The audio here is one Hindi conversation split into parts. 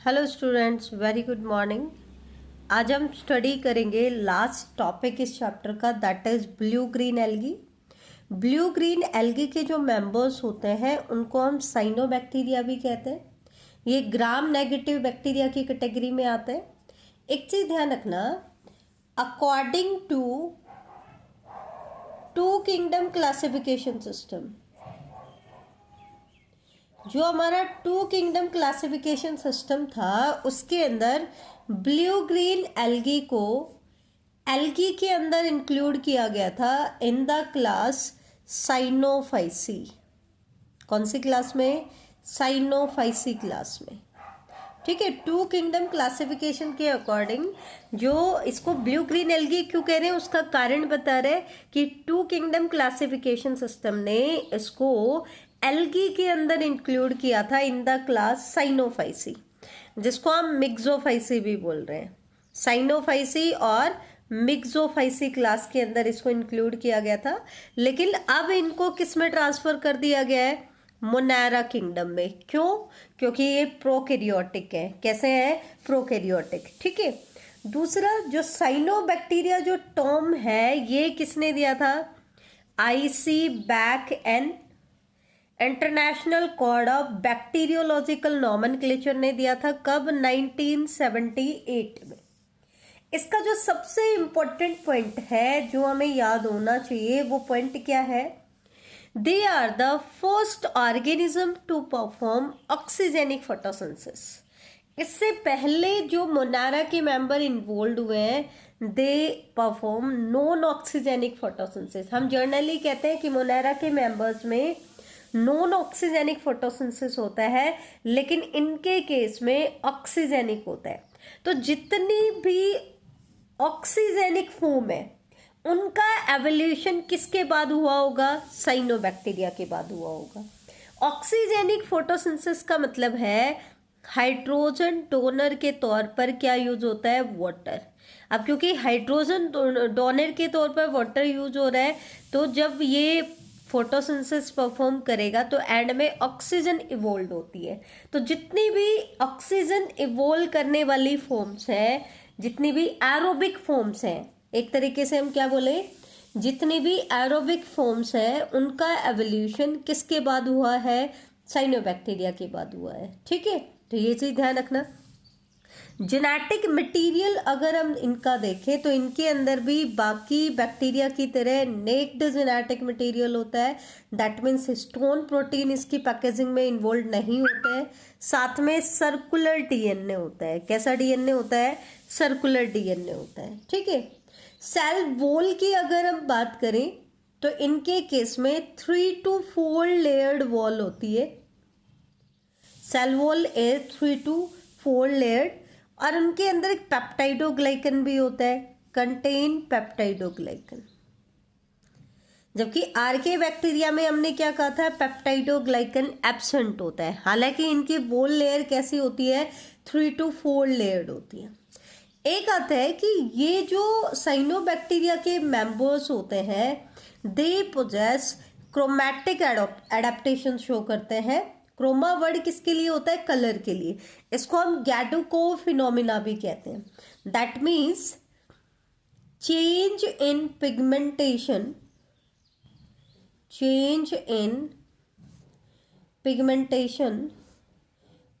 Hello students, very good morning. आज हम स्टडी करेंगे लास्ट टॉपिक इस चैप्टर का, that is blue green algae. Blue green algae के जो मेंबर्स होते हैं उनको हम साइनोबैक्टीरिया भी कहते हैं। ये ग्राम नेगेटिव बैक्टीरिया की कैटेगरी में आते हैं। एक चीज ध्यान रखना, according to two kingdom classification system, जो हमारा टू किंगडम क्लासिफिकेशन सिस्टम था उसके अंदर ब्लू ग्रीन एल्गी को एल्गी के अंदर इंक्लूड किया गया था इन द क्लास साइनोफाइसी। कौन सी क्लास में? साइनोफाइसी क्लास में। ठीक है, टू किंगडम क्लासिफिकेशन के अकॉर्डिंग जो इसको ब्लू ग्रीन एल्गी क्यों कह रहे हैं उसका कारण बता रहे कि टू किंगडम क्लासिफिकेशन सिस्टम ने इसको एल्गी के अंदर इंक्लूड किया था इन द क्लास साइनोफाइसी, जिसको हम मिक्सोफाइसी भी बोल रहे हैं। साइनोफाइसी और मिक्सोफाइसी क्लास के अंदर इसको इंक्लूड किया गया था, लेकिन अब इनको किस में ट्रांसफर कर दिया गया है? मोनेरा किंगडम में। क्यों? क्योंकि ये प्रोकैरियोटिक है। कैसे है? प्रोकैरियोटिक। ठीक है। दूसरा, जो साइनोबैक्टीरिया जो टर्म है ये किसने दिया था? IC back an international code of bacteriological nomenclature ने दिया था। कब? 1978 में। इसका जो सबसे इंपॉर्टेंट पॉइंट है जो हमें याद होना चाहिए वो पॉइंट क्या है? They are the first organism to perform oxygenic photosynthesis. इससे पहले जो मोनेरा के मेंबर इन्वॉल्व हुए हैं they perform non oxygenic photosynthesis. हम जर्नली कहते हैं कि मोनेरा के मेंबर्स में नॉन ऑक्सीजेनिक फोटोसिंथेसिस होता है, लेकिन इनके केस में ऑक्सीजेनिक होता है। तो जितनी भी ऑक्सीजेनिक फॉर्म है उनका एवोल्यूशन किसके बाद हुआ होगा? साइनोबैक्टीरिया के बाद हुआ होगा। ऑक्सीजेनिक फोटोसिंथेसिस का मतलब है हाइड्रोजन डोनर के तौर पर क्या यूज होता है? वाटर। अब क्योंकि हाइड्रोजन डोनर के तौर पर वाटर यूज हो रहा है, तो जब ये फोटोसिंथेसिस परफॉर्म करेगा तो एंड में ऑक्सीजन इवोल्व होती है। तो जितनी भी ऑक्सीजन इवोल्व करने वाली फॉर्म्स हैं, जितनी भी एरोबिक फॉर्म्स हैं, एक तरीके से हम क्या बोले, जितनी भी एरोबिक फॉर्म्स हैं उनका एवोल्यूशन किसके बाद हुआ है? साइनोबैक्टीरिया के बाद हुआ है। ठीक है, तो ये चीज ध्यान रखना। जेनेटिक मटेरियल अगर हम इनका देखें तो इनके अंदर भी बाकी बैक्टीरिया की तरह नेक्ड जेनेटिक मटेरियल होता है। दैट मीन्स हिस्टोन प्रोटीन इसकी पैकेजिंग में इन्वॉल्व नहीं होता है। साथ में सर्कुलर डीएनए होता है। कैसा डीएनए होता है? सर्कुलर डीएनए होता है। ठीक है। सेल वॉल की अगर हम बात करें तो इनके केस में 3 to 4 लेयर्ड वॉल होती है। सेल वॉल है 3 to 4 लेयर्ड, और उनके अंदर एक पेप्टाइडोग्लाइकन भी होता है, कंटेन पेप्टाइडोग्लाइकन। जबकि आर्के बैक्टीरिया में हमने क्या कहा था? पेप्टाइडोग्लाइकन एब्सेंट होता है। हालांकि इनकी वॉल लेयर कैसी होती है? 3 to 4 लेयर्ड होती है। एक आता है कि ये जो साइनोबैक्टीरिया के मेंबर्स होते हैं they possess chromatic adaptation show करते हैं। क्रोमा वर्ड किसके लिए होता है? कलर के लिए। इसको हम गैडुको फिनोमिना भी कहते हैं। That means change in pigmentation, change in pigmentation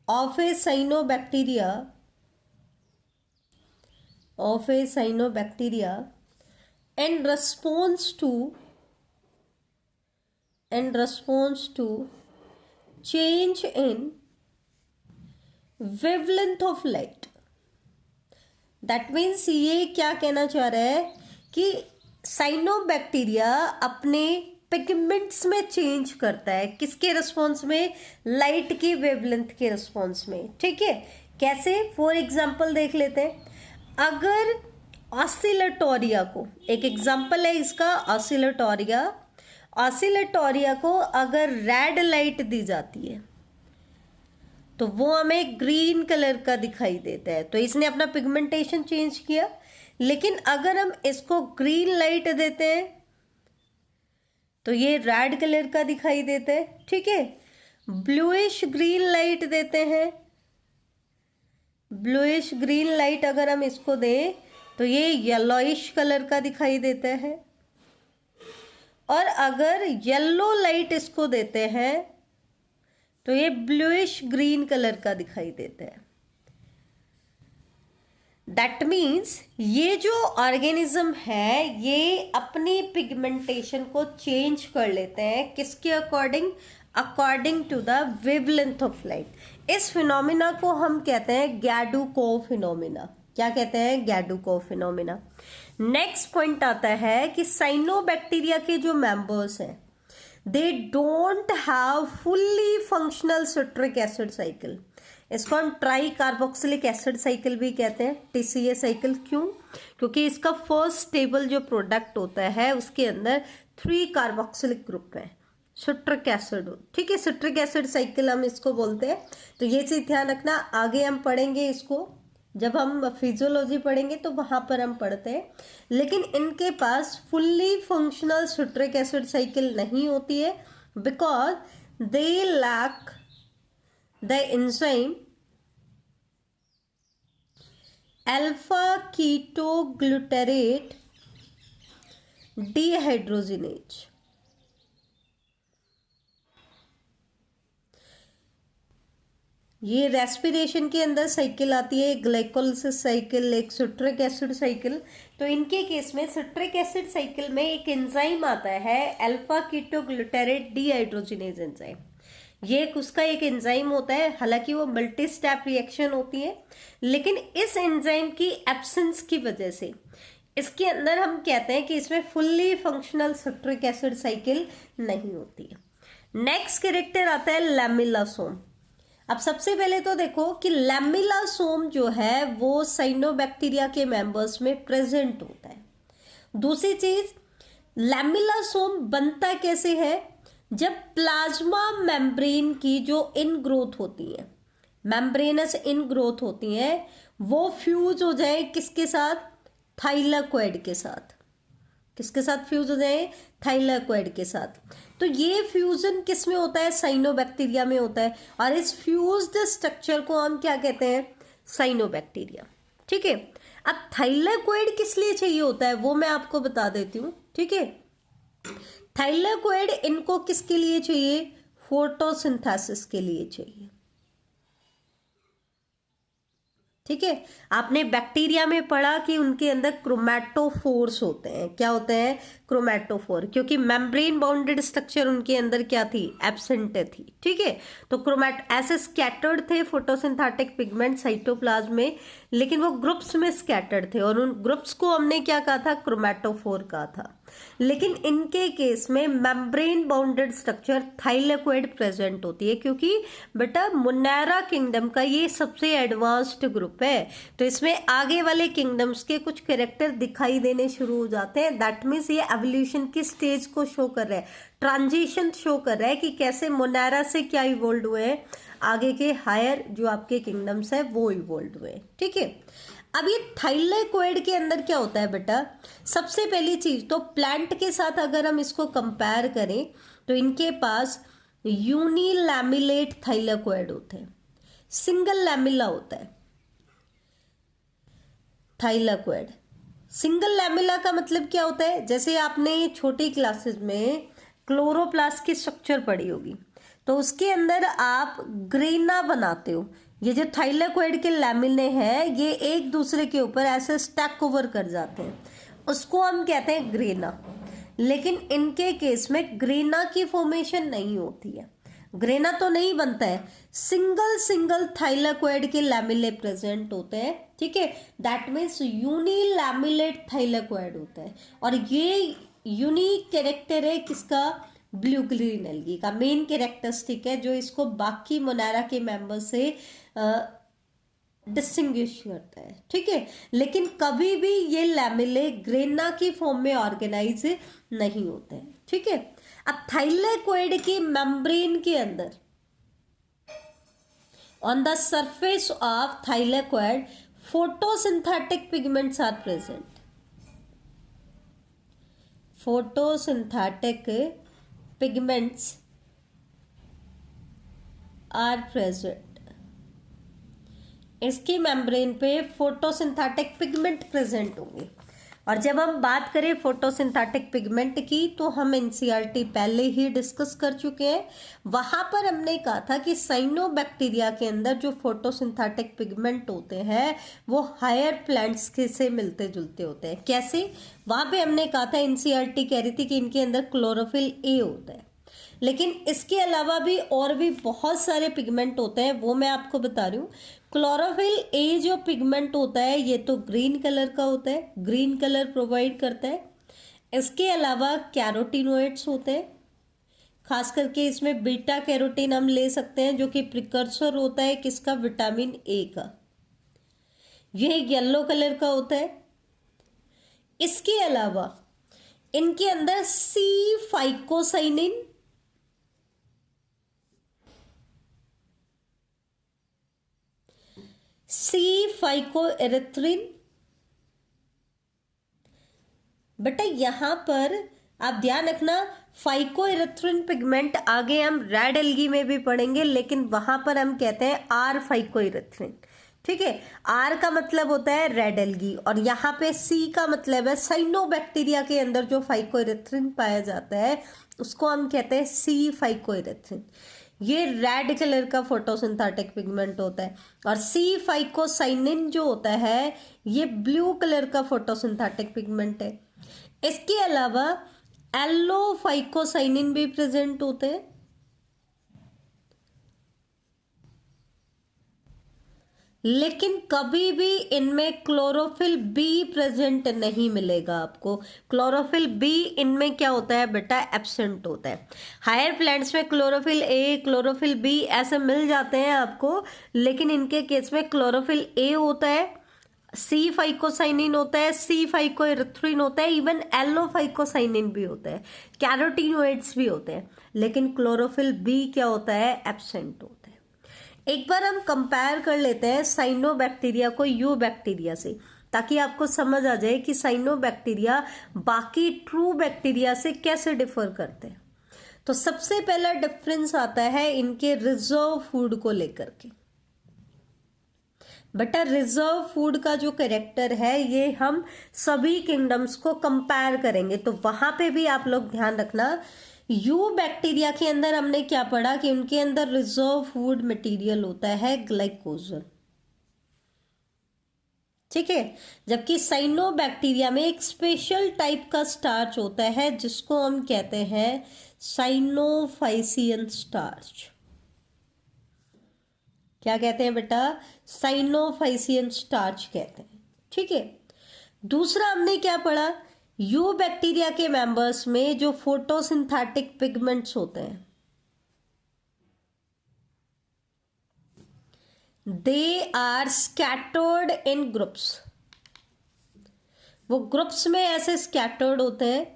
of A cyanobacteria in response to change in wavelength of light. That means ये क्या कहना चाह रहा है कि साइनोबैक्टीरिया अपने पिगमेंट्स में चेंज करता है। किसके रिस्पॉन्स में? लाइट की वेवलेंथ के रिस्पॉन्स में। ठीक है। कैसे? फॉर एग्जाम्पल देख लेते हैं। अगर ऑसिलेटोरिया को, एक एग्जाम्पल है इसका, ऑसिलेटोरिया को अगर रेड लाइट दी जाती है तो वो हमें ग्रीन कलर का दिखाई देता है, तो इसने अपना पिगमेंटेशन चेंज किया। लेकिन अगर हम इसको ग्रीन लाइट देते हैं तो ये रेड कलर का दिखाई देता है। ठीक है। ब्लूइश ग्रीन लाइट देते हैं ब्लूइश ग्रीन लाइट अगर हम इसको दें तो ये येलोइश कलर का दिखाई देता है, और अगर येलो लाइट इसको देते हैं तो ये ब्लूइश ग्रीन कलर का दिखाई देता है। दैट मीन्स ये जो ऑर्गेनिज्म है ये अपनी पिगमेंटेशन को चेंज कर लेते हैं, किसके according? According to the wavelength of light. इस फिनोमिना को हम कहते हैं गैडुको फिनोमिना। क्या कहते हैं? गैडुको फिनोमिना। नेक्स्ट पॉइंट आता है कि साइनोबैक्टीरिया के जो मेंबर्स हैं they don't have fully functional citric acid cycle. इसको हम ट्राई कार्बोक्सिलिक एसिड साइकिल भी कहते हैं, टीसीए साइकिल। क्यों? क्योंकि इसका फर्स्ट स्टेबल जो प्रोडक्ट होता है उसके अंदर 3 कार्बोक्सिलिक ग्रुप है, सिट्रिक एसिड। ठीक है, सिट्रिक एसिड साइकिल हम इसको बोलते हैं। तो ये चीज ध्यान रखना, आगे हम पढ़ेंगे इसको, जब हम फिजियोलॉजी पढ़ेंगे तो वहां पर हम पढ़ते हैं। लेकिन इनके पास fully functional citric acid cycle नहीं होती है, because they lack the enzyme alpha keto glutarate dehydrogenase. ये रेस्पिरेशन के अंदर साइकिल आती है, ग्लाइकोलिसिस साइकिल, एक सिट्रिक एसिड साइकिल। तो इनके केस में सिट्रिक एसिड साइकिल में एक एंजाइम आता है अल्फा कीटोग्लूटारेट डिहाइड्रोजिनेज एंजाइम। ये उसका एक एंजाइम होता है, हालांकि वो मल्टी स्टेप रिएक्शन होती है, लेकिन इस एंजाइम की एब्सेंस की वजह से इसके अंदर हम कहते हैं कि इसमें fully functional citric acid cycle नहीं होती है। नेक्स्ट कैरेक्टर आता है लैमेलासोम। अब सबसे पहले तो देखो कि लैमेलासोम जो है वो साइनोबैक्टीरिया के मेंबर्स में प्रेजेंट होता है। दूसरी चीज, लैमेलासोम बनता कैसे है? जब प्लाज्मा मेम्ब्रेन की जो इनग्रोथ होती है, मेम्ब्रेनस इनग्रोथ होती है, वो फ्यूज हो जाए किसके साथ? थाइलाकोइड के साथ। किसके साथ फ्यूज हो जाए? थाइलाकोइड के साथ। तो ये फ्यूजन किस में होता है? साइनोबैक्टीरिया में होता है, और इस फ्यूज्ड स्ट्रक्चर को हम क्या कहते हैं? साइनोबैक्टीरिया। ठीक है, अब थाइलाकोइड किस लिए चाहिए होता है वो मैं आपको बता देती हूँ। ठीक है, थाइलाकोइड इनको किसके लिए चाहिए? फोटोसिंथेसिस के लिए चाहिए। ठीक है, आपने बैक्टीरिया में पढ़ा कि उनके अंदर क्रोमैटोफोर्स होते हैं। क्या होते हैं? क्रोमैटोफोर, क्योंकि मेम्ब्रेन बाउंडेड स्ट्रक्चर उनके अंदर क्या थी? एब्सेंट थी। ठीक है, तो ऐसे स्कैटर्ड थे फोटोसिंथेटिक पिगमेंट साइटोप्लाज्म में, लेकिन वो ग्रुप्स में स्कैटर्ड थे, और उन ग्रुप्स को हमने क्या कहा था? क्रोमैटोफोर कहा था। लेकिन इनके केस में membrane bounded structure thylakoid present होती है, क्योंकि बेटा मोनेरा किंगडम का ये सबसे एडवांस्ड ग्रुप है, तो इसमें आगे वाले किंगडम्स के कुछ कैरेक्टर दिखाई देने शुरू हो जाते हैं। दैट मीन्स ये एवोल्यूशन की स्टेज को शो कर रहा है, ट्रांजिशन शो कर रहा है कि कैसे मोनेरा से क्या इवोल्व हुए हैं, आगे के हायर जो आपके किंगडम्स है वो इवोल्व हुए। ठीक है, अब ये थाइलाकोइड के अंदर क्या होता है बेटा? सबसे पहली चीज तो प्लांट के साथ अगर हम इसको कंपेयर करें तो इनके पास यूनिलैमिलेट थाइलाकोइड होते हैं, सिंगल लैमिला होता है थाइलाकोइड। सिंगल लैमिला का मतलब क्या होता है? जैसे आपने छोटी क्लासेस में क्लोरोप्लास्ट की स्ट्रक्चर पढ़ी होगी, तो उसके अंदर आप ग्रेना बनाते हो। ये जो थाइलाकोइड के लैमिने हैं ये एक दूसरे के ऊपर ऐसे स्टैक ओवर कर जाते हैं, उसको हम कहते हैं ग्रेना। लेकिन इनके केस में ग्रेना की फॉर्मेशन नहीं होती है, ग्रेना तो नहीं बनता है, सिंगल सिंगल थाइलाकोइड के लैमिले प्रेजेंट होते हैं। ठीक है, दैट मीन्स यूनिलैमिलेट थाइलाकोइड होता है, और ये यूनिक कैरेक्टर है किसका? ब्लू ग्रीन एल्गी का मेन कैरेक्टरिस्टिक है, जो इसको बाकी मोनेरा के मेंबर से डिस्टिंग्विश करता है। ठीक है, लेकिन कभी भी ये लैमिले ग्रेना की फॉर्म में ऑर्गेनाइज नहीं होते हैं। ठीक है, अब थाइलाकोइड की मेम्ब्रेन के अंदर on the surface of thylakoid photosynthetic pigments are present. Photosynthetic pigments are present इसकी मेम्ब्रेन पे फोटोसिंथेटिक पिगमेंट प्रेजेंट होंगे। और जब हम बात करें फोटोसिंथेटिक पिगमेंट की तो हम एनसीईआरटी पहले ही डिस्कस कर चुके हैं। वहां पर हमने कहा था कि साइनोबैक्टीरिया के अंदर जो फोटोसिंथेटिक पिगमेंट होते हैं वो हायर प्लांट्स के से मिलते जुलते होते हैं। कैसे? वहां पे हमने कहा था, एनसीईआरटी कह रही थी कि इनके अंदर क्लोरोफिल ए होता है, लेकिन इसके अलावा भी और भी बहुत सारे पिगमेंट होते हैं, वो मैं आपको बता रही हूँ। क्लोरोफिल ए जो पिगमेंट होता है ये तो ग्रीन कलर का होता है, ग्रीन कलर प्रोवाइड करता है। इसके अलावा कैरोटीनोइड्स होते हैं, खास करके इसमें बीटा कैरोटीन हम ले सकते हैं जो कि प्रिकर्सर होता है किसका? विटामिन ए का। यह येलो कलर का होता है। इसके अलावा इनके अंदर सी फाइकोसाइनिन, सी फाइकोएरिथ्रिन। बेटा यहां पर आप ध्यान रखना, फाइकोएरिथ्रिन पिगमेंट आगे हम रेड एल्गी में भी पढ़ेंगे, लेकिन वहां पर हम कहते हैं आर फाइकोएरिथ्रिन। ठीक है, आर का मतलब होता है रेड एल्गी और यहाँ पे सी का मतलब है साइनोबैक्टीरिया के अंदर जो फाइकोएरिथ्रिन पाया जाता है उसको हम कहते हैं सी फाइकोएरिथ्रिन। ये रेड कलर का फोटोसिंथेटिक पिगमेंट होता है। और सी फाइकोसाइनिन जो होता है ये ब्लू कलर का फोटोसिंथेटिक पिगमेंट है। इसके अलावा येलो फाइकोसाइनिन भी प्रेजेंट होते हैं। लेकिन कभी भी इनमें क्लोरोफिल बी प्रेजेंट नहीं मिलेगा आपको। क्लोरोफिल बी इनमें क्या होता है बेटा? एब्सेंट होता है। हायर प्लांट्स में क्लोरोफिल ए, क्लोरोफिल बी ऐसे मिल जाते हैं आपको, लेकिन इनके केस में क्लोरोफिल ए होता है, सी फाइकोसाइनिन होता है, सी फाइकोएरिथ्रिन होता है, इवन एलो फाइकोसाइनिन भी होता है, कैरोटीनोइड्स भी होते हैं, लेकिन क्लोरोफिल बी क्या होता है? एब्सेंट होता है। एक बार हम कंपेयर कर लेते हैं साइनोबैक्टीरिया को यू बैक्टीरिया से, ताकि आपको समझ आ जाए कि साइनोबैक्टीरिया बाकी ट्रू बैक्टीरिया से कैसे डिफर करते हैं। तो सबसे पहला डिफरेंस आता है इनके रिजर्व फूड को लेकर के। बेटा रिजर्व फूड का जो कैरेक्टर है ये हम सभी किंगडम्स को कंपेयर करेंगे, तो वहां पे भी आप लोग ध्यान रखना। यू बैक्टीरिया के अंदर हमने क्या पढ़ा कि उनके अंदर रिजर्व फूड मटेरियल होता है ग्लाइकोजन। ठीक है, जबकि साइनोबैक्टीरिया में एक स्पेशल टाइप का स्टार्च होता है जिसको हम कहते हैं साइनोफाइसियन स्टार्च। क्या कहते हैं बेटा? साइनोफाइसियन स्टार्च कहते हैं। ठीक है, दूसरा हमने क्या पढ़ा? यू बैक्टीरिया के मेंबर्स में जो फोटोसिंथेटिक पिगमेंट्स होते हैं they are scattered in groups. वो ग्रुप्स में ऐसे स्कैटर्ड होते हैं,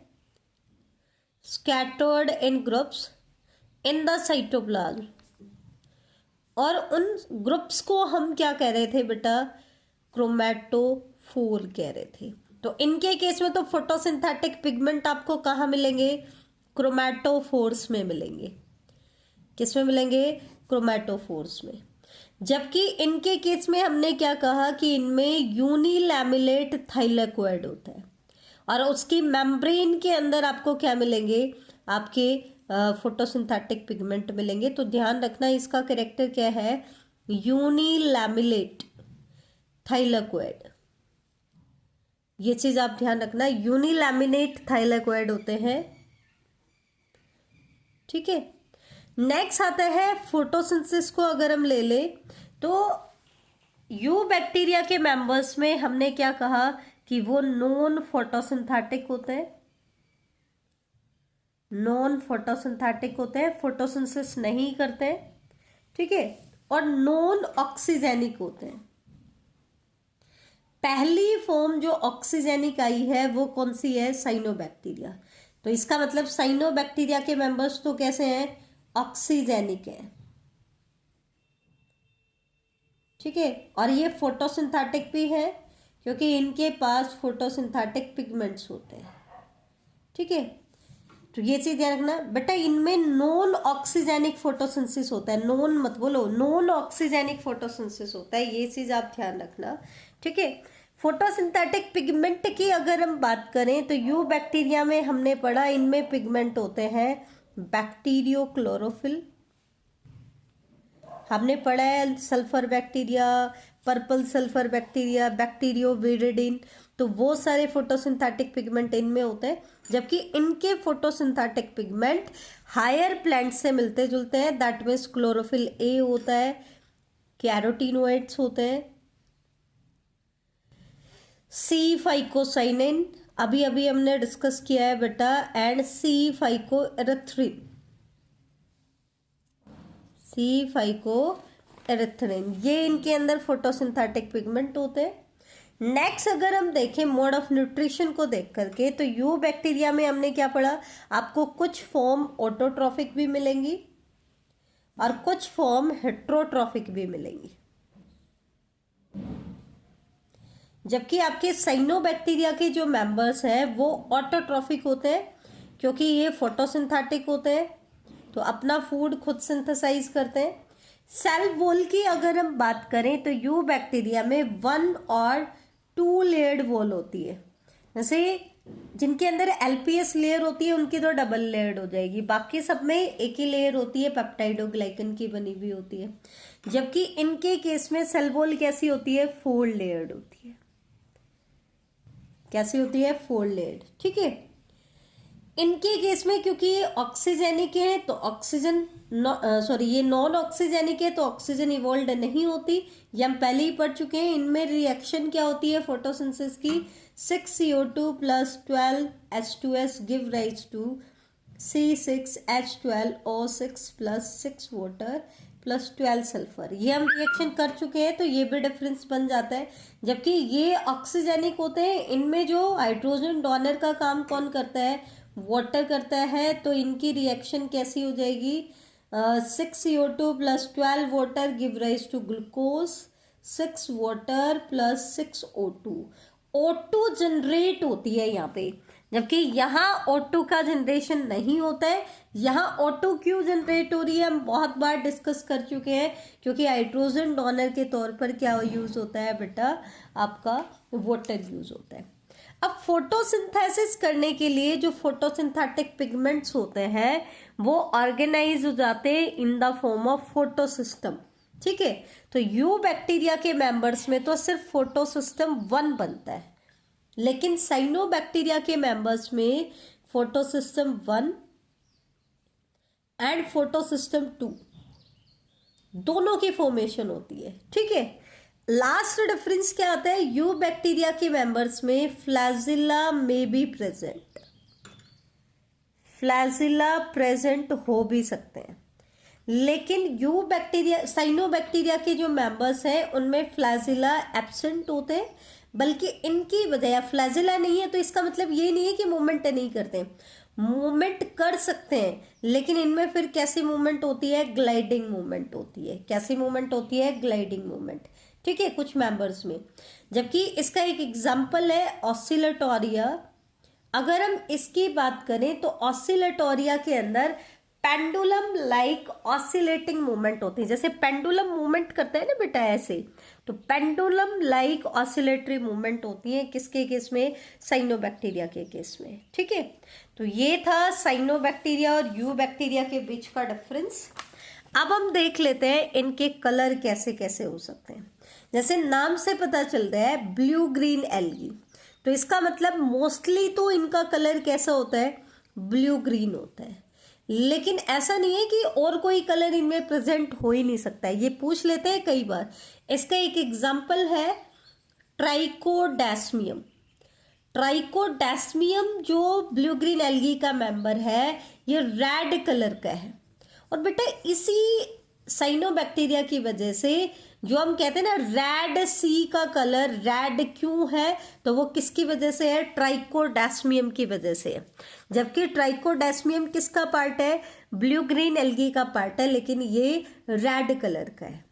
scattered in groups in the cytoplasm. और उन ग्रुप्स को हम क्या कह रहे थे बेटा? क्रोमैटोफोर कह रहे थे। तो इनके केस में तो फोटोसिंथेटिक पिगमेंट आपको कहाँ मिलेंगे? क्रोमैटोफोर्स में मिलेंगे। किस में मिलेंगे? क्रोमैटोफोर्स में। जबकि इनके केस में हमने क्या कहा कि इनमें यूनिलैमिलेट थाइलेकोइड होता है और उसकी मेम्ब्रेन के अंदर आपको क्या मिलेंगे? आपके फोटोसिंथेटिक पिगमेंट मिलेंगे। तो ध्यान रखना इसका कैरेक्टर क्या है? यूनिलैमिलेट थाइलेकोइड। ये चीज आप ध्यान रखना, यूनिलैमिनेट थाइलेकोइड होते हैं। ठीक है, नेक्स्ट आता है फोटोसिंथेसिस को अगर हम ले ले तो यू बैक्टीरिया के मेंबर्स में हमने क्या कहा कि वो नॉन फोटोसिंथेटिक होते हैं, नॉन फोटोसिंथेटिक होते हैं, फोटोसिंथेसिस नहीं करते। ठीक है, और नॉन ऑक्सीजेनिक होते हैं। पहली फॉर्म जो ऑक्सीजेनिक आई है वो कौन सी है? साइनोबैक्टीरिया। तो इसका मतलब साइनोबैक्टीरिया के मेंबर्स तो कैसे हैं? ऑक्सीजेनिक है। ठीक है, और ये फोटोसिंथेटिक भी है क्योंकि इनके पास फोटोसिंथेटिक पिगमेंट्स होते हैं। ठीक है, तो ये चीज ध्यान रखना बेटा, इनमें नॉन ऑक्सीजेनिक फोटोसिंथेसिस होता है, नॉन मत बोलो, नॉन ऑक्सीजेनिक फोटोसिंथेसिस होता है, ये चीज आप ध्यान रखना, ठीक है। फोटोसिंथेटिक पिगमेंट की अगर हम बात करें तो यू बैक्टीरिया में हमने पढ़ा इनमें पिगमेंट होते हैं बैक्टीरियो क्लोरोफिल, हमने पढ़ा है sulphur bacteria, purple sulphur bacteria, bacterio viridin, तो वो सारे फोटोसिंथेटिक पिगमेंट इनमें होते हैं, जबकि इनके फोटोसिंथेटिक पिगमेंट हायर प्लांट से मिलते जुलते हैं, दैट मीन्स क्लोरोफिल ए होता है, कैरोटीनोइड्स होते हैं, सी फाइकोसाइनिन अभी अभी हमने डिस्कस किया है बेटा, and C phycoerythrin, C phycoerythrin, ये इनके अंदर फोटोसिंथेटिक पिगमेंट होते हैं। नेक्स्ट अगर हम देखें मोड ऑफ न्यूट्रिशन को देख करके, तो यू बैक्टीरिया में हमने क्या पढ़ा, आपको कुछ फॉर्म ऑटोट्रॉफिक भी मिलेंगी और कुछ फॉर्म हेट्रोट्रॉफिक भी मिलेंगी, जबकि आपके साइनोबैक्टीरिया के जो मेंबर्स हैं वो ऑटोट्रॉफिक होते हैं, क्योंकि ये फोटोसिंथेटिक होते हैं, तो अपना फूड खुद सिंथेसाइज करते हैं। सेल वॉल की अगर हम बात करें तो यू बैक्टीरिया में 1 और 2 लेयर्ड वॉल होती है, जैसे जिनके अंदर एलपीएस लेयर होती है उनकी तो डबल लेयर्ड हो जाएगी, बाकी सब में एक ही लेयर होती है, पेप्टाइडोग्लाइकन की बनी हुई होती है, जबकि इनके केस में सेल वॉल कैसी होती है, 4 लेयर्ड होती है, कैसी होती है, 4 लेयर्ड, ठीक है। इनके केस में क्योंकि ये ऑक्सीजेनिक है तो ऑक्सीजन ये नॉन ऑक्सीजेनिक है तो ऑक्सीजन इवॉल्व नहीं होती, ये हम पहले ही पढ़ चुके हैं। इनमें रिएक्शन क्या होती है फोटोसिंथेसिस की, 6CO2 plus 12H2S give rise to C6H12O6 plus 6 water plus 12 sulphur, ये हम रिएक्शन कर चुके हैं, तो ये भी डिफरेंस बन जाता है। जबकि ये ऑक्सीजेनिक होते हैं, इनमें जो हाइड्रोजन डोनर का काम कौन करता है, वाटर करता है, तो इनकी रिएक्शन कैसी हो जाएगी, 6CO2 plus 12 water give rise to glucose, 6 water plus 6 O2, O2 generate होती है यहाँ पे, जबकि यहाँ O2 का जनरेशन नहीं होता है। यहाँ O2 क्यों जनरेट हो रही है हम बहुत बार डिस्कस कर चुके हैं, क्योंकि हाइड्रोजन डोनर के तौर पर क्या यूज होता है बेटा, आपका वाटर यूज होता है। अब फोटोसिंथेसिस करने के लिए जो फोटोसिंथेटिक पिगमेंट्स होते हैं वो ऑर्गेनाइज हो जाते हैं in the form of photosystem, ठीक है। तो यू बैक्टीरिया के मेंबर्स में तो सिर्फ फोटोसिस्टम 1 बनता है, लेकिन साइनोबैक्टीरिया के मेंबर्स में फोटोसिस्टम 1 एंड फोटोसिस्टम 2 दोनों की फॉर्मेशन होती है, ठीक है। लास्ट डिफरेंस क्या आता है, यू बैक्टीरिया के मेंबर्स में फ्लैजिला में बी प्रेजेंट, फ्लैजिला प्रेजेंट हो भी सकते हैं, लेकिन यू बैक्टीरिया साइनोबैक्टीरिया के जो मेंबर्स हैं उनमें फ्लैजिला एब्सेंट होते हैं, बल्कि इनकी बजाय फ्लैजिला नहीं है तो इसका मतलब ये नहीं है कि मूवमेंट नहीं करते, मूवमेंट कर सकते हैं, लेकिन इनमें फिर कैसी मूवमेंट होती है, ग्लाइडिंग मूवमेंट होती है, कैसी मूवमेंट होती है, ग्लाइडिंग मूवमेंट, ठीक है, कुछ मेंबर्स में। जबकि इसका एक एग्जांपल है ऑसिलेटोरिया, अगर हम इसकी बात करें तो ऑसिलेटोरिया के अंदर पेंडुलम लाइक ऑसिलेटिंग मूवमेंट होती है, जैसे पेंडुलम मूवमेंट करता है ना बेटा ऐसे, तो पेंडुलम लाइक ऑसिलेटरी मूवमेंट होती है किसके केस में, साइनोबैक्टीरिया के केस में, ठीक है। तो ये था साइनोबैक्टीरिया और यू बैक्टीरिया के बीच का डिफरेंस। अब हम देख लेते हैं इनके कलर कैसे कैसे हो सकते हैं। जैसे नाम से पता चल रहा है ब्लू ग्रीन एल्गी, तो इसका मतलब मोस्टली तो इनका कलर कैसा होता है, ब्लू ग्रीन होता है, लेकिन ऐसा नहीं है कि और कोई कलर इनमें प्रेजेंट हो ही नहीं सकता है, ये पूछ लेते हैं कई बार। इसका एक एग्जांपल है ट्राइकोडेस्मियम, ट्राइकोडेस्मियम जो ब्लू ग्रीन एल्गी का मेंबर है ये रेड कलर का है, और बेटा इसी साइनोबैक्टीरिया की वजह से जो हम कहते हैं ना रेड सी का कलर रेड क्यों है, तो वो किसकी वजह से है, ट्राइकोडेस्मियम की वजह से है। जबकि ट्राइकोडेस्मियम किसका पार्ट है, ब्लू ग्रीन एल्गी का पार्ट है, लेकिन ये रेड कलर का है।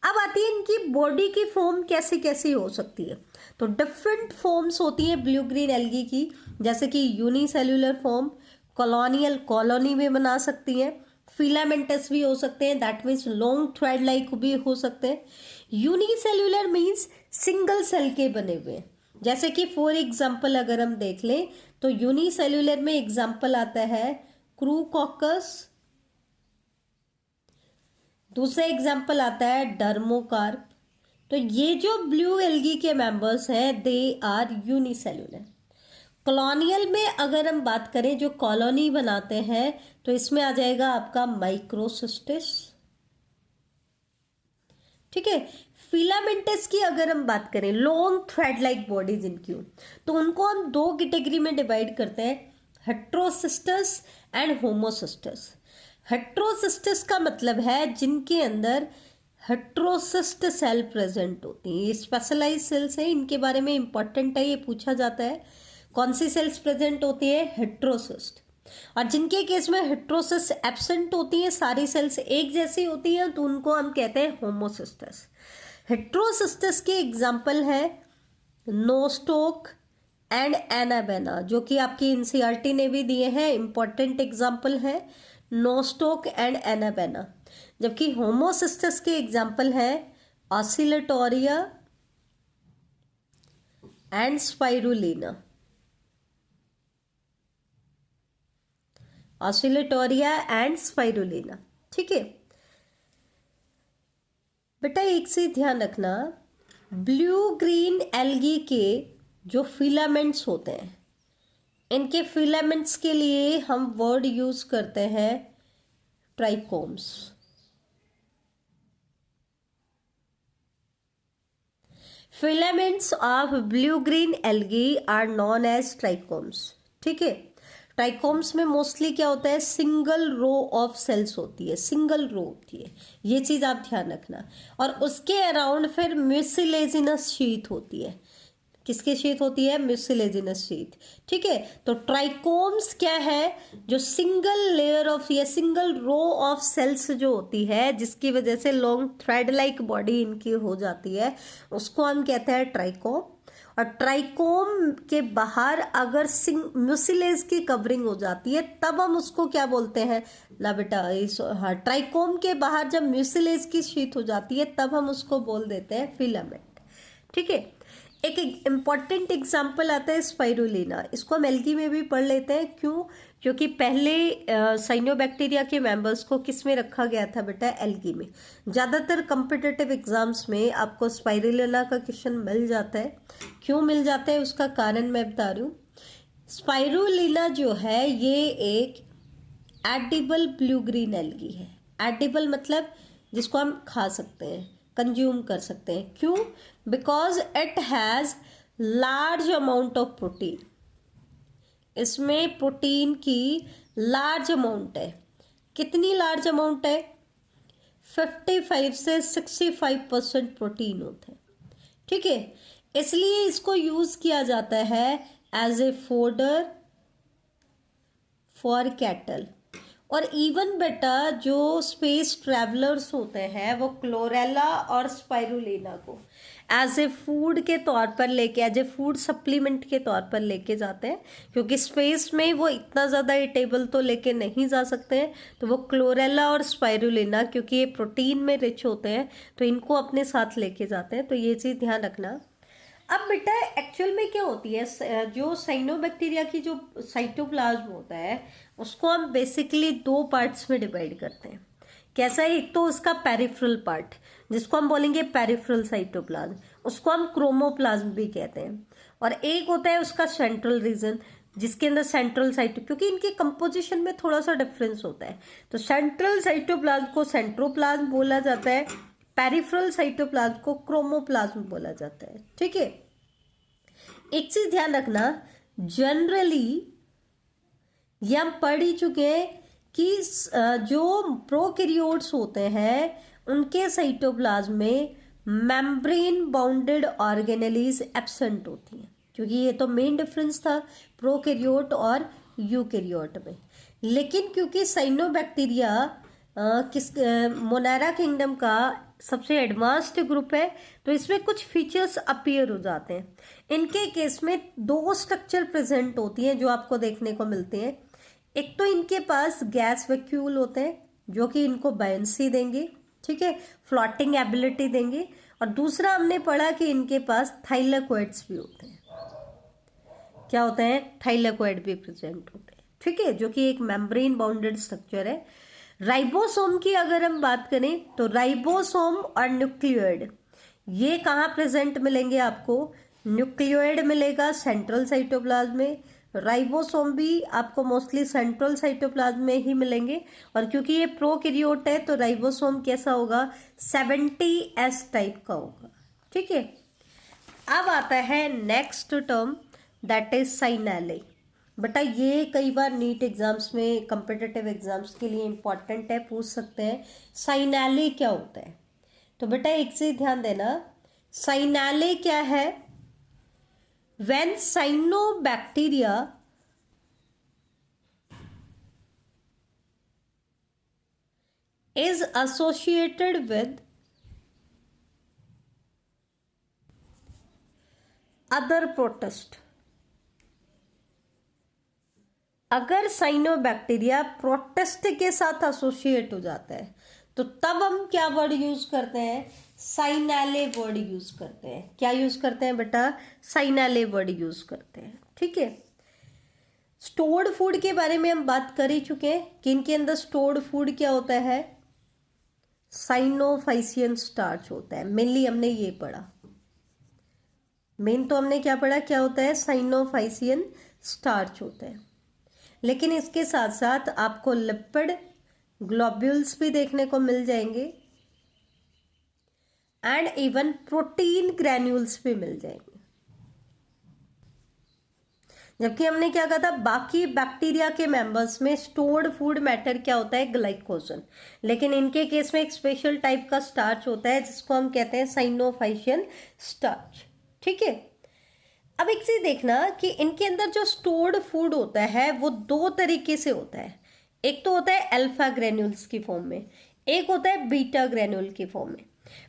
अब आती है इनकी बॉडी की फॉर्म कैसे कैसे हो सकती है, तो डिफरेंट फॉर्म्स होती है ब्लू ग्रीन एल्गी की, जैसे कि यूनिसेल्युलर फॉर्म, कॉलोनियल कॉलोनी भी बना सकती हैं, फिलामेंटस भी हो सकते हैं, that means long thread like भी हो सकते हैं। यूनिसेल्युलर मीन्स सिंगल सेल के बने हुए हैं। जैसे कि फॉर एग्जाम्पल अगर हम देख लें तो यूनिसेल्युलर में एग्जाम्पल आता है क्रूकॉकस, दूसरा एग्जाम्पल आता है डर्मोकार्प। तो ये जो ब्लू एल्गी के मेंबर्स हैं दे आर यूनिसेल्युलर। कॉलोनियल में अगर हम बात करें जो कॉलोनी बनाते हैं तो इसमें आ जाएगा आपका माइक्रोसिस्टिस, ठीक है। फिलामेंटस की अगर हम बात करें, लॉन्ग थ्रेड लाइक बॉडीज इनकी हो, तो उनको हम दो कैटेगरी में डिवाइड करते हैं, हेट्रोसिस्टस एंड होमोसिस्टस। हेट्रोसिस्टस का मतलब है जिनके अंदर हेट्रोसिस्ट सेल प्रेजेंट होती है, ये स्पेशलाइज सेल्स है, इनके बारे में इंपॉर्टेंट है, ये पूछा जाता है कौन सी सेल्स प्रेजेंट होती है, हेट्रोसिस्ट। और जिनके केस में हेट्रोसिस एब्सेंट होती हैं, सारी सेल्स एक जैसी होती हैं, तो उनको हम कहते हैं होमोसिस्टस। हेट्रोसिस्टस के एग्जाम्पल है नोस्टोक एंड एनाबेना, जो कि आपकी एनसीईआरटी ने भी दिए हैं, इंपॉर्टेंट एग्जाम्पल है नोस्टोक एंड एनाबेना। जबकि होमोसिस्टस के एग्जाम्पल है Oscillatoria and spirulina, Oscillatoria and spirulina, ठीक है। बेटा एक से ध्यान रखना, ब्लू ग्रीन एल्गी के जो फिलामेंट्स होते हैं, इनके फिलामेंट्स के लिए हम वर्ड यूज करते हैं trichomes. Filaments of blue green algae are known as trichomes, ठीक है। ट्राइकोम्स में मोस्टली क्या होता है, सिंगल रो ऑफ सेल्स होती है, सिंगल रो होती है, ये चीज आप ध्यान रखना। और उसके अराउंड फिर म्यूसिलेजिनस शीथ होती है, किसकी शीथ होती है, म्यूसिलेजिनस शीथ, ठीक है। तो ट्राइकोम्स क्या है, जो सिंगल लेयर ऑफ या सिंगल रो ऑफ सेल्स जो होती है, जिसकी वजह से लॉन्ग थ्रेड लाइक बॉडी इनकी हो जाती है, उसको हम कहते हैं ट्राइकोम। और ट्राइकोम के बाहर अगर म्यूसिलेज की कवरिंग हो जाती है तब हम उसको क्या बोलते हैं, ला बेटा हाँ, ट्राइकोम के बाहर जब म्यूसिलेज की शीट हो जाती है तब हम उसको बोल देते हैं फिलामेंट, ठीक है। एक इम्पॉर्टेंट एग्जाम्पल आता है स्पाइरुलिना, इसको हम एल्गी में भी पढ़ लेते हैं, क्यों, क्योंकि पहले साइनोबैक्टीरिया के मेंबर्स को किस में रखा गया था बेटा, एल्गी में। ज़्यादातर कॉम्पिटिटिव एग्जाम्स में आपको स्पाइरुलिना का क्वेश्चन मिल जाता है, क्यों मिल जाता है उसका कारण मैं बता रही हूँ। स्पाइरुलिना जो है ये एक एडिबल ब्लू ग्रीन एल्गी है। एडिबल मतलब जिसको हम खा सकते हैं, कंज्यूम कर सकते हैं, क्यों, because it has large amount of protein, इसमें प्रोटीन की लार्ज अमाउंट है। कितनी लार्ज अमाउंट है, 55 से 65% प्रोटीन होता है, ठीक है। इसलिए इसको यूज किया जाता है as a fodder for cattle. और इवन बेटा जो स्पेस ट्रैवलर्स होते हैं वो क्लोरेला और स्पाइरुलिना को एज ए फूड के तौर पर लेके, एज ए फूड सप्लीमेंट के तौर पर लेके जाते हैं, क्योंकि स्पेस में वो इतना ज़्यादा ईटेबल तो लेके नहीं जा सकते हैं, तो वो क्लोरेला और स्पाइरुलिना क्योंकि ये प्रोटीन में रिच होते हैं तो इनको अपने साथ लेके जाते हैं, तो ये चीज़ ध्यान रखना। अब बेटा एक्चुअल में क्या होती है, जो साइनोबैक्टीरिया की जो साइटोप्लाज्म होता है उसको हम बेसिकली दो पार्ट्स में डिवाइड करते हैं। कैसा है, एक तो उसका पेरिफेरल पार्ट जिसको हम बोलेंगे पेरिफेरल साइटोप्लाज्म, उसको हम क्रोमोप्लाज्म भी कहते हैं, और एक होता है उसका सेंट्रल रीजन जिसके अंदर सेंट्रल साइटो, क्योंकि इनके कंपोजिशन में थोड़ा सा डिफरेंस होता है, तो सेंट्रल साइटोप्लाज्म को सेंट्रोप्लाज्म बोला जाता है, पेरिफेरल साइटोप्लाज्म को क्रोमोप्लाज्म बोला जाता है, ठीक है। एक चीज ध्यान रखना, जनरली ये हम पढ़ ही चुके हैं कि जो प्रोकैरियोट्स होते हैं उनके साइटोप्लाज्म में मेम्ब्रेन बाउंडेड ऑर्गेनेलीज एब्सेंट होती हैं, क्योंकि ये तो मेन डिफरेंस था प्रोकैरियोट और यूकैरियोट में। लेकिन क्योंकि साइनोबैक्टीरिया मोनेरा किंगडम का सबसे एडवांस्ड ग्रुप है तो इसमें कुछ फीचर्स अपीयर हो जाते हैं। इनके केस में दो स्ट्रक्चर प्रेजेंट होती हैं जो आपको देखने को मिलते हैं। एक तो इनके पास गैस वैक्यूल होते हैं जो कि इनको बायंसी देंगे, ठीक है, फ्लोटिंग एबिलिटी देंगे। और दूसरा हमने पढ़ा कि इनके पास थाइलेकोइड्स भी होते हैं। क्या होते हैं? थाइलेकोइड भी प्रेजेंट होते हैं, ठीक है, जो कि एक मेम्ब्रेन बाउंडेड स्ट्रक्चर है। राइबोसोम की अगर हम बात करें तो राइबोसोम और न्यूक्लियोइड ये कहाँ प्रेजेंट मिलेंगे आपको? न्यूक्लियोइड मिलेगा सेंट्रल साइटोप्लाज्म में, राइबोसोम भी आपको मोस्टली सेंट्रल साइटोप्लाज्म में ही मिलेंगे। और क्योंकि ये प्रोकैरियोट है तो राइबोसोम कैसा होगा? 70S टाइप का होगा, ठीक है। अब आता है नेक्स्ट टर्म, दैट इज साइनेले। बेटा ये कई बार नीट एग्जाम्स में, कम्पिटिटिव एग्जाम्स के लिए इंपॉर्टेंट है, पूछ सकते हैं साइनेले क्या होता है। तो बेटा एक चीज ध्यान देना, साइनेले क्या है? When cyanobacteria is associated with other protist। अगर साइनोबैक्टीरिया प्रोटिस्ट के साथ एसोसिएट हो जाता है तो तब हम क्या वर्ड यूज करते हैं? साइनेले वर्ड यूज करते हैं। क्या यूज करते हैं बेटा? साइनेले वर्ड यूज करते हैं, ठीक है। स्टोर्ड फूड के बारे में हम बात कर ही चुके हैं कि इनके अंदर स्टोर्ड फूड क्या होता है? साइनोफाइसियन स्टार्च होता है। मेनली हमने ये पढ़ा, मेन तो हमने क्या पढ़ा, क्या होता है? साइनोफाइसियन स्टार्च होता है। लेकिन इसके साथ साथ आपको लिपिड ग्लोब्यूल्स भी देखने को मिल जाएंगे एंड इवन प्रोटीन ग्रैन्यूल्स भी मिल जाएंगे। जबकि हमने क्या कहा था, बाकी बैक्टीरिया के मेंबर्स में स्टोर्ड फूड मैटर क्या होता है? ग्लाइकोजन। लेकिन इनके केस में एक स्पेशल टाइप का स्टार्च होता है जिसको हम कहते हैं साइनोफाइशियन स्टार्च, ठीक है। अब एक चीज देखना कि इनके अंदर जो स्टोर्ड फूड होता है वो दो तरीके से होता है। एक तो होता है अल्फा ग्रेन्यूल्स की फॉर्म में, एक होता है बीटा ग्रेन्यूल की फॉर्म में।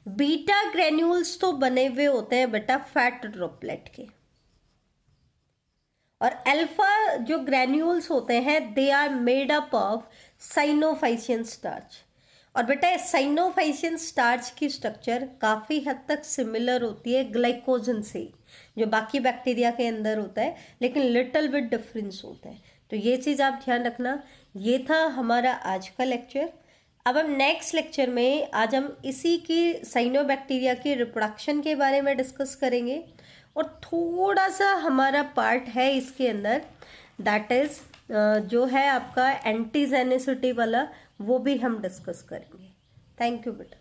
बीटा ग्रेन्यूल्स तो बने हुए होते हैं बेटा फैट ड्रॉपलेट के, और अल्फा जो ग्रेन्यूल्स होते हैं they are made up of cyanophycean starch. और बेटा साइनोफाइशियन स्टार्च की स्ट्रक्चर काफ़ी हद तक सिमिलर होती है ग्लाइकोजन से, जो बाकी बैक्टीरिया के अंदर होता है, लेकिन लिटिल बिट डिफरेंस होता है। तो ये चीज़ आप ध्यान रखना। ये था हमारा आज का लेक्चर। अब हम नेक्स्ट लेक्चर में आज हम इसी की साइनोबैक्टीरिया की रिप्रोडक्शन के बारे में डिस्कस करेंगे, और थोड़ा सा हमारा पार्ट है इसके अंदर, दैट इज जो है आपका एंटीजेनिसिटी वाला, वो भी हम डिस्कस करेंगे। थैंक यू बेटा।